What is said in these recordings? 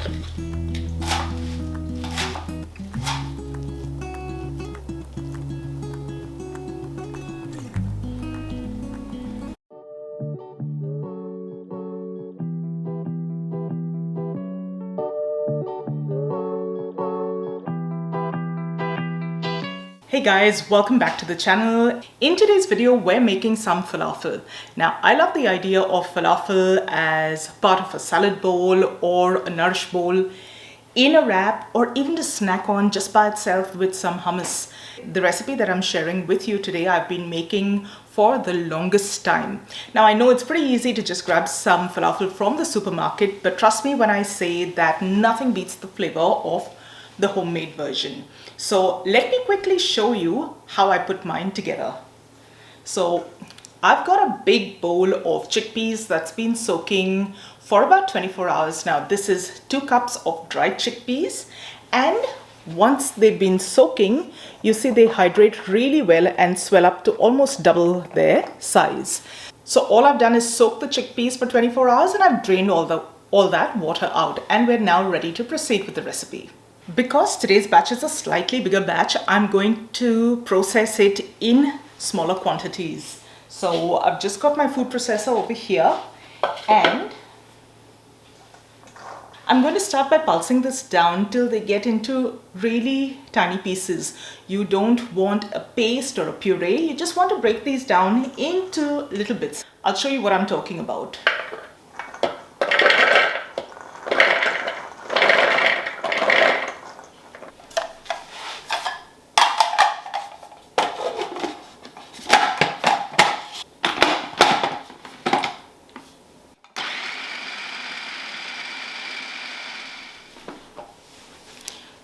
Hey guys, welcome back to the channel. In today's video, we're making some falafel. Now, I love the idea of falafel as part of a salad bowl or a nourish bowl, in a wrap, or even to snack on just by itself with some hummus. The recipe that I'm sharing with you today, I've been making for the longest time. Now, I know it's pretty easy to just grab some falafel from the supermarket, but trust me when I say that nothing beats the flavor of the homemade version. So let me quickly show you how I put mine together. So I've got a big bowl of chickpeas that's been soaking for about 24 hours now. This is 2 cups of dried chickpeas, and once they've been soaking, you see they hydrate really well and swell up to almost double their size. So all I've done is soak the chickpeas for 24 hours and I've drained all that water out, and we're now ready to proceed with the recipe. Because today's batch is a slightly bigger batch, I'm going to process it in smaller quantities. So I've just got my food processor over here, and I'm going to start by pulsing this down till they get into really tiny pieces. You don't want a paste or a puree, you just want to break these down into little bits. I'll show you what I'm talking about.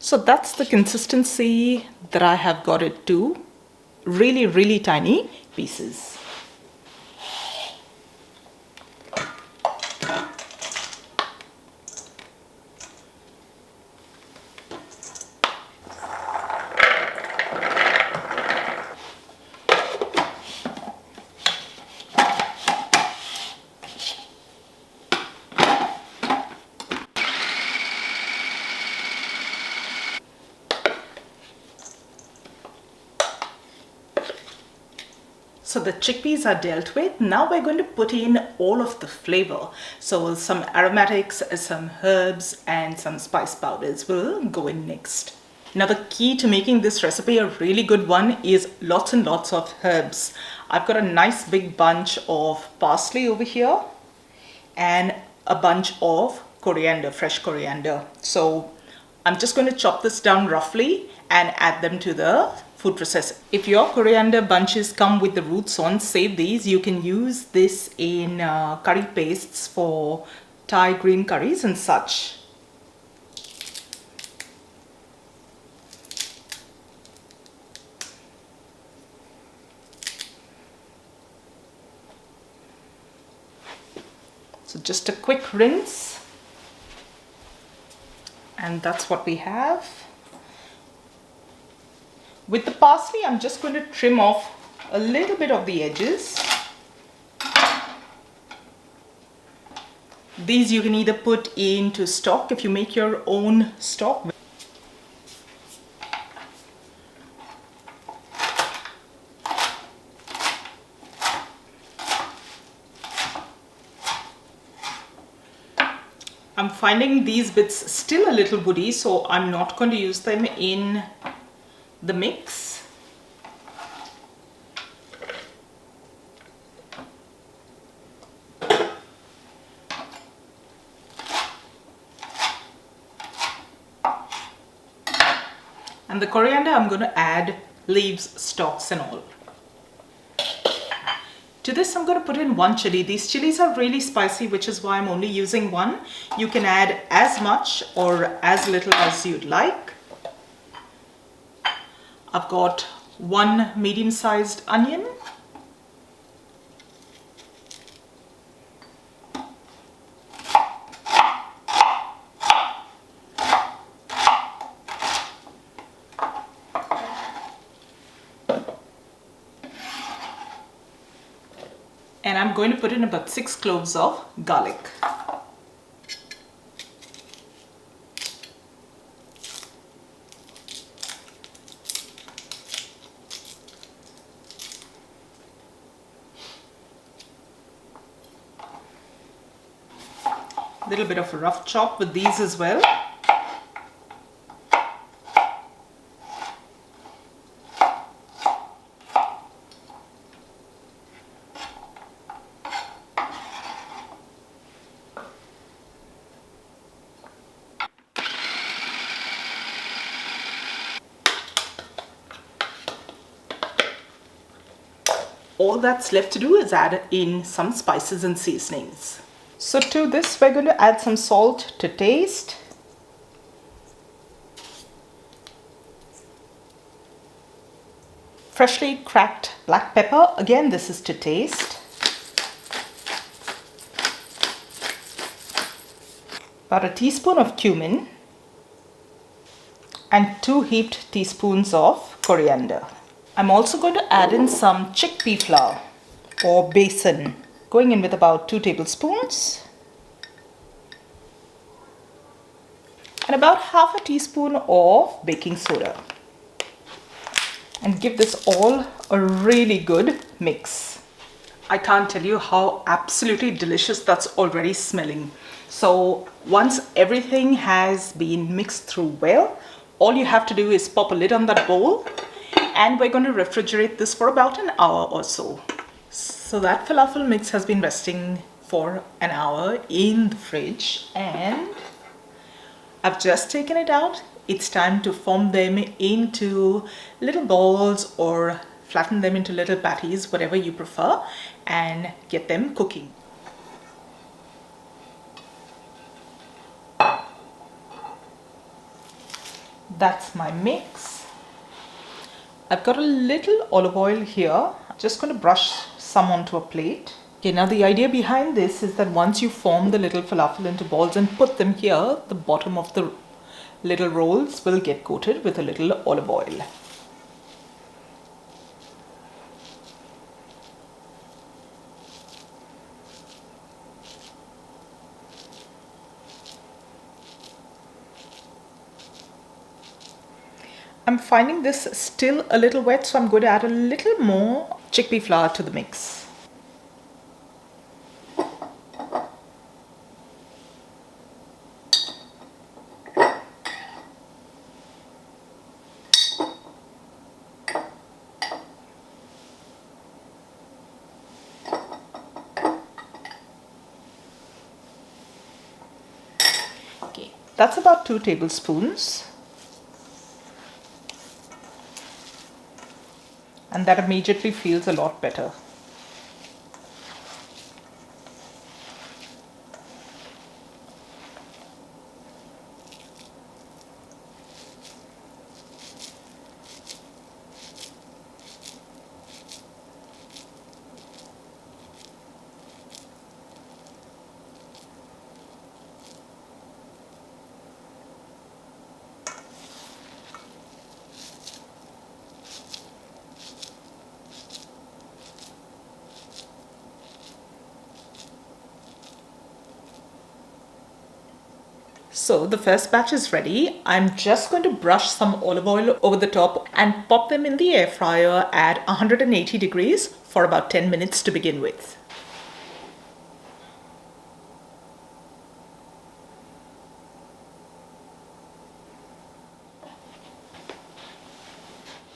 So that's the consistency that I have got it to. Really, really tiny pieces. So the chickpeas are dealt with. Now we're going to put in all of the flavor. So some aromatics, some herbs, and some spice powders will go in next. Now the key to making this recipe a really good one is lots and lots of herbs. I've got a nice big bunch of parsley over here and a bunch of coriander, fresh coriander. So I'm just going to chop this down roughly and add them to the food processor. If your coriander bunches come with the roots on, save these. You can use this in curry pastes for Thai green curries and such. So just a quick rinse, and that's what we have. With the parsley, I'm just going to trim off a little bit of the edges. These you can either put into stock if you make your own stock. I'm finding these bits still a little woody, so I'm not going to use them in the mix. And the coriander, I'm going to add leaves, stalks and all. To this, I'm going to put in 1 chili. These chilies are really spicy, which is why I'm only using 1. You can add as much or as little as you'd like. I've got 1 medium-sized onion. And I'm going to put in about 6 cloves of garlic. Little bit of a rough chop with these as well. All that's left to do is add in some spices and seasonings. So to this we're going to add some salt to taste. Freshly cracked black pepper, again this is to taste. About a teaspoon of cumin and 2 heaped teaspoons of coriander. I'm also going to add in some chickpea flour or besan, going in with about 2 tablespoons and about half a teaspoon of baking soda, and give this all a really good mix. I can't tell you how absolutely delicious that's already smelling. So once everything has been mixed through well, all you have to do is pop a lid on that bowl, and we're going to refrigerate this for about an hour or so. So that falafel mix has been resting for an hour in the fridge, and I've just taken it out. It's time to form them into little balls or flatten them into little patties, whatever you prefer, and get them cooking. That's my mix. I've got a little olive oil here. I'm just going to brush some onto a plate. Okay, now the idea behind this is that once you form the little falafel into balls and put them here, the bottom of the little rolls will get coated with a little olive oil. I'm finding this still a little wet, so I'm going to add a little more chickpea flour to the mix. Okay, that's about 2 tablespoons. And that immediately feels a lot better. So the first batch is ready. I'm just going to brush some olive oil over the top and pop them in the air fryer at 180 degrees for about 10 minutes to begin with.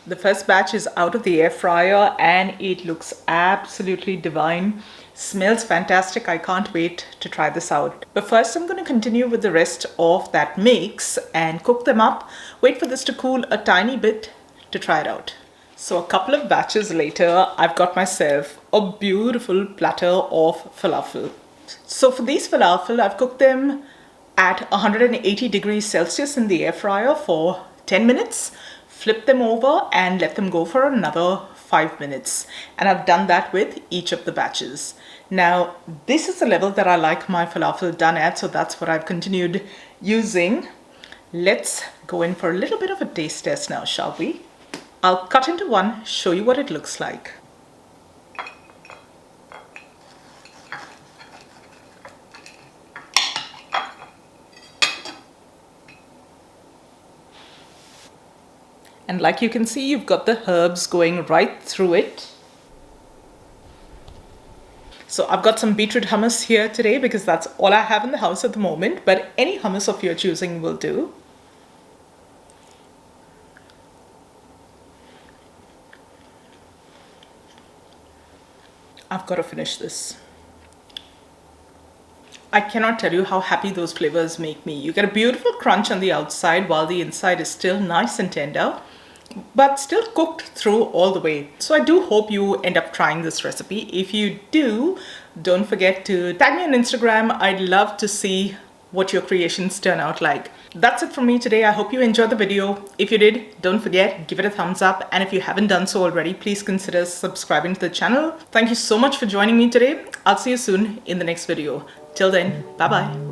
The first batch is out of the air fryer and it looks absolutely divine. Smells fantastic. I can't wait to try this out. But first I'm going to continue with the rest of that mix and cook them up. Wait for this to cool a tiny bit to try it out. So a couple of batches later, I've got myself a beautiful platter of falafel. So for these falafel, I've cooked them at 180 degrees Celsius in the air fryer for 10 minutes. Flip them over and let them go for another 5 minutes. And I've done that with each of the batches. Now, this is the level that I like my falafel done at, so that's what I've continued using. Let's go in for a little bit of a taste test now, shall we? I'll cut into one, show you what it looks like. And like you can see, you've got the herbs going right through it. So I've got some beetroot hummus here today because that's all I have in the house at the moment, but any hummus of your choosing will do. I've got to finish this. I cannot tell you how happy those flavors make me. You get a beautiful crunch on the outside while the inside is still nice and tender, but still cooked through all the way. So I do hope you end up trying this recipe. If you do, don't forget to tag me on Instagram. I'd love to see what your creations turn out like. That's it from me today. I hope you enjoyed the video. If you did, don't forget, give it a thumbs up. And if you haven't done so already, please consider subscribing to the channel. Thank you so much for joining me today. I'll see you soon in the next video. Till then, bye-bye.